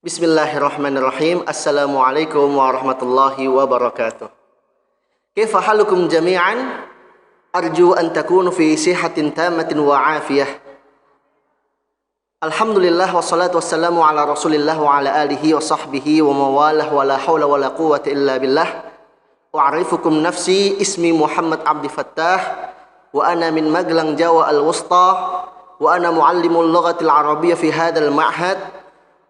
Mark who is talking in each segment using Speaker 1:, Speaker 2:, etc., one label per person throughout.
Speaker 1: Bismillahirrahmanirrahim. Assalamualaikum warahmatullahi wabarakatuh. Kaifa halukum jami'an? Arju an takunu fi sihatin tamatin wa afiyah. Alhamdulillah wassalatu wassalamu ala Rasulillah wa ala alihi wa sahbihi wa mawalah wa la hawla wa la quwwata illa billah. Wa'arifukum nafsi ismi Muhammad Abdi Fattah wa ana min Magelang Jawa Al-Wusta wa ana muallimul lughatil arabiyyah fi hadzal ma'had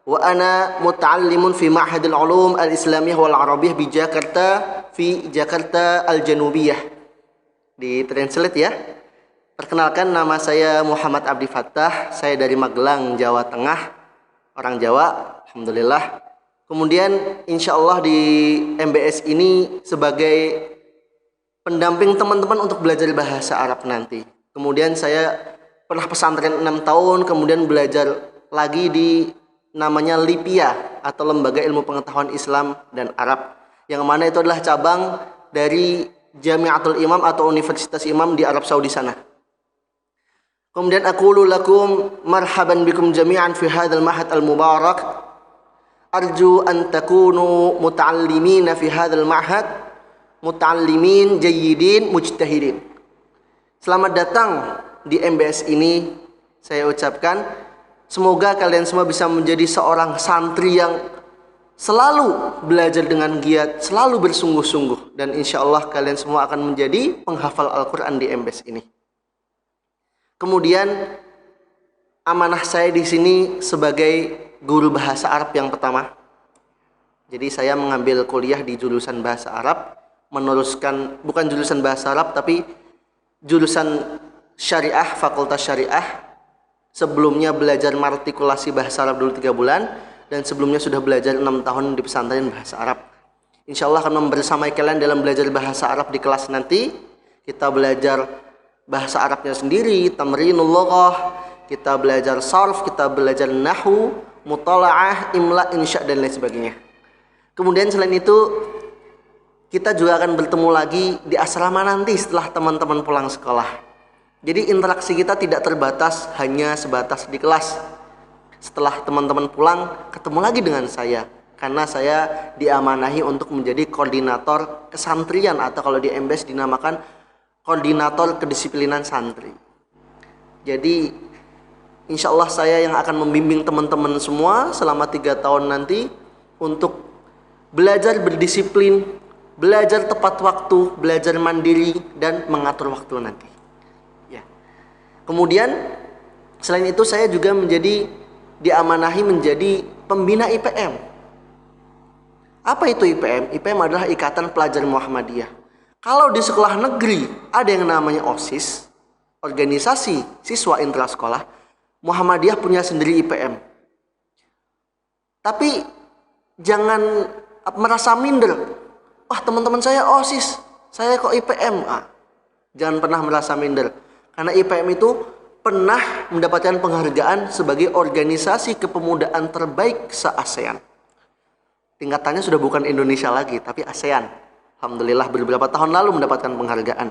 Speaker 1: wa ana muta'allimun fi Ma'hadil Ulum Al-Islamiyah wal Arabiyyah di Jakarta fi Jakarta Al-Janubiyah. Di translate ya. Perkenalkan, nama saya Muhammad Abdi Fattah, saya dari Magelang, Jawa Tengah, orang Jawa, alhamdulillah. Kemudian insya Allah di MBS ini sebagai pendamping teman-teman untuk belajar bahasa Arab nanti. Kemudian saya pernah pesantren 6 tahun, kemudian belajar lagi di namanya LIPIA atau Lembaga Ilmu Pengetahuan Islam dan Arab, yang mana itu adalah cabang dari Jami'atul Imam atau Universitas Imam di Arab Saudi sana. Kemudian aqulu lakum marhaban bikum jami'an fi hadzal ma'had al-mubarak. Arju an takunu muta'allimina fi hadzal ma'had, muta'allimin jayyidin mujtahidin. Selamat datang di MBS ini. Saya ucapkan semoga kalian semua bisa menjadi seorang santri yang selalu belajar dengan giat, selalu bersungguh-sungguh, dan insya Allah kalian semua akan menjadi penghafal Al-Quran di MBS ini. Kemudian amanah saya di sini sebagai guru bahasa Arab yang pertama. Jadi saya mengambil kuliah di jurusan bahasa Arab, meneruskan bukan jurusan bahasa Arab tapi jurusan syariah, fakultas syariah. Sebelumnya belajar martikulasi bahasa Arab dulu 3 bulan, dan sebelumnya sudah belajar 6 tahun di pesantren bahasa Arab. Insya Allah akan membersamai kalian dalam belajar bahasa Arab di kelas nanti. Kita belajar bahasa Arabnya sendiri, tamrinul lughah, kita belajar sarf, kita belajar nahwu, mutalaah, imla, insya, dan lain sebagainya. Kemudian selain itu kita juga akan bertemu lagi di asrama nanti setelah teman-teman pulang sekolah. Jadi interaksi kita tidak terbatas hanya sebatas di kelas. Setelah teman-teman pulang, ketemu lagi dengan saya, karena saya diamanahi untuk menjadi koordinator kesantrian atau kalau di MBS dinamakan koordinator kedisiplinan santri. Jadi insya Allah saya yang akan membimbing teman-teman semua selama 3 tahun nanti untuk belajar berdisiplin, belajar tepat waktu, belajar mandiri, dan mengatur waktu nanti. Ya. Kemudian selain itu saya juga diamanahi menjadi pembina IPM. Apa itu IPM? IPM adalah Ikatan Pelajar Muhammadiyah. Kalau di sekolah negeri ada yang namanya OSIS, organisasi siswa intrasekolah, Muhammadiyah punya sendiri IPM. Tapi jangan merasa minder. Wah, teman-teman saya OSIS, saya kok IPM? Jangan pernah merasa minder. Karena IPM itu pernah mendapatkan penghargaan sebagai organisasi kepemudaan terbaik se-ASEAN. Tingkatannya sudah bukan Indonesia lagi, tapi ASEAN. Alhamdulillah beberapa tahun lalu mendapatkan penghargaan.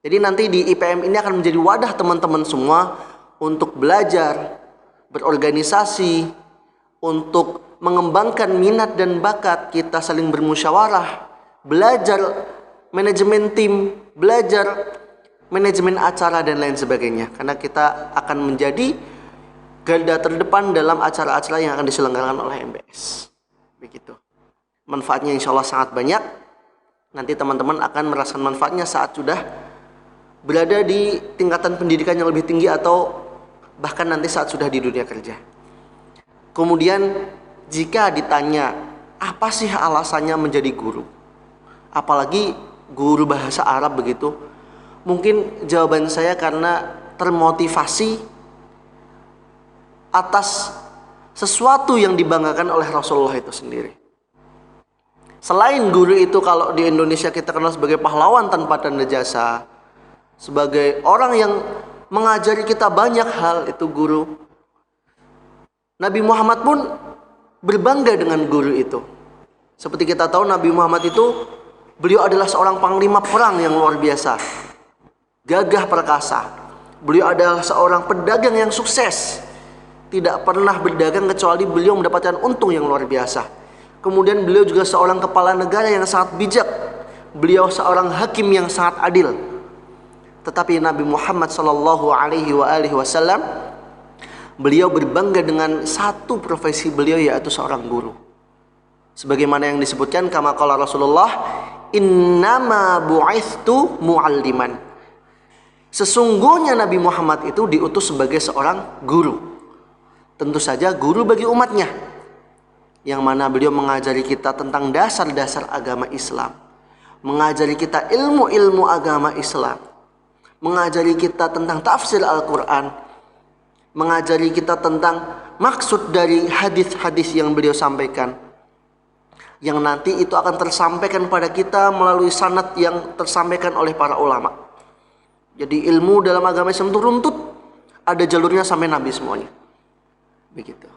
Speaker 1: Jadi nanti di IPM ini akan menjadi wadah teman-teman semua untuk belajar, berorganisasi, untuk mengembangkan minat dan bakat kita, saling bermusyawarah, belajar manajemen tim, belajar manajemen acara, dan lain sebagainya. Karena kita akan menjadi garda terdepan dalam acara-acara yang akan diselenggarakan oleh MBS. Begitu. Manfaatnya insya Allah sangat banyak. Nanti teman-teman akan merasakan manfaatnya saat sudah berada di tingkatan pendidikan yang lebih tinggi atau bahkan nanti saat sudah di dunia kerja. Kemudian jika ditanya apa sih alasannya menjadi guru, apalagi guru bahasa Arab begitu, mungkin jawaban saya karena termotivasi atas sesuatu yang dibanggakan oleh Rasulullah itu sendiri. Selain guru itu, kalau di Indonesia kita kenal sebagai pahlawan tanpa tanda jasa, sebagai orang yang mengajari kita banyak hal, itu guru. Nabi Muhammad pun berbangga dengan guru itu. Seperti kita tahu, Nabi Muhammad itu beliau adalah seorang panglima perang yang luar biasa, gagah perkasa. Beliau adalah seorang pedagang yang sukses. tidak pernah berdagang kecuali beliau mendapatkan untung yang luar biasa. Kemudian beliau juga seorang kepala negara yang sangat bijak. Beliau seorang hakim yang sangat adil. Tetapi Nabi Muhammad sallallahu alaihi wasallam, beliau berbangga dengan satu profesi beliau, yaitu seorang guru. Sebagaimana yang disebutkan, kama qala Rasulullah, innama bu'ithtu mu'alliman. Sesungguhnya Nabi Muhammad itu diutus sebagai seorang guru. Tentu saja guru bagi umatnya, yang mana beliau mengajari kita tentang dasar-dasar agama Islam, mengajari kita ilmu-ilmu agama Islam, mengajari kita tentang tafsir Al-Quran, mengajari kita tentang maksud dari hadis-hadis yang beliau sampaikan, yang nanti itu akan tersampaikan pada kita melalui sanad yang tersampaikan oleh para ulama. Jadi ilmu dalam agama Islam itu runtut, ada jalurnya sampai Nabi semuanya. Begitu.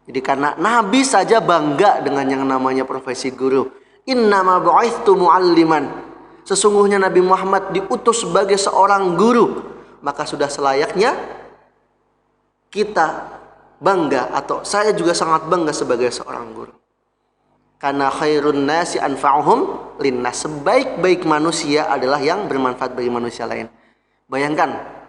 Speaker 1: Jadi karena Nabi saja bangga dengan yang namanya profesi guru. Innama bu'ithtu mu'alliman. Sesungguhnya Nabi Muhammad diutus sebagai seorang guru. Maka sudah selayaknya kita bangga, atau saya juga sangat bangga sebagai seorang guru. Karena khairun nasi anfa'uhum linnas. Sebaik-baik manusia adalah yang bermanfaat bagi manusia lain. Bayangkan,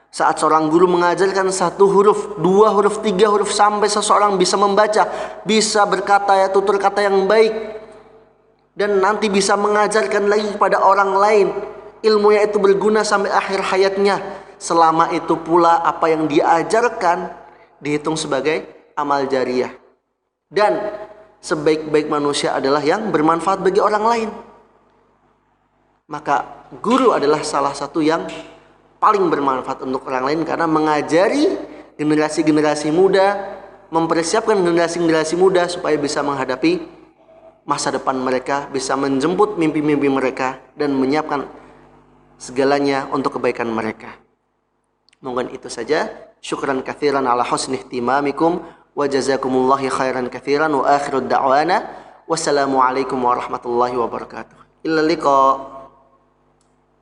Speaker 1: saat seorang guru mengajarkan satu huruf, dua huruf, tiga huruf, sampai seseorang bisa membaca, bisa berkata ya tutur kata yang baik, dan nanti bisa mengajarkan lagi kepada orang lain, ilmunya itu berguna sampai akhir hayatnya. Selama itu pula apa yang diajarkan dihitung sebagai amal jariyah. Dan sebaik-baik manusia adalah yang bermanfaat bagi orang lain. Maka guru adalah salah satu yang paling bermanfaat untuk orang lain, karena mengajari generasi-generasi muda, mempersiapkan generasi-generasi muda supaya bisa menghadapi masa depan mereka, bisa menjemput mimpi-mimpi mereka, dan menyiapkan segalanya untuk kebaikan mereka. Mungkin itu saja. Syukran katsiran ala husni ihtimamikum wa jazakumullahu khairan katsiran wa akhiru da'wana wassalamu alaikum warahmatullahi wabarakatuh. Illa liqa.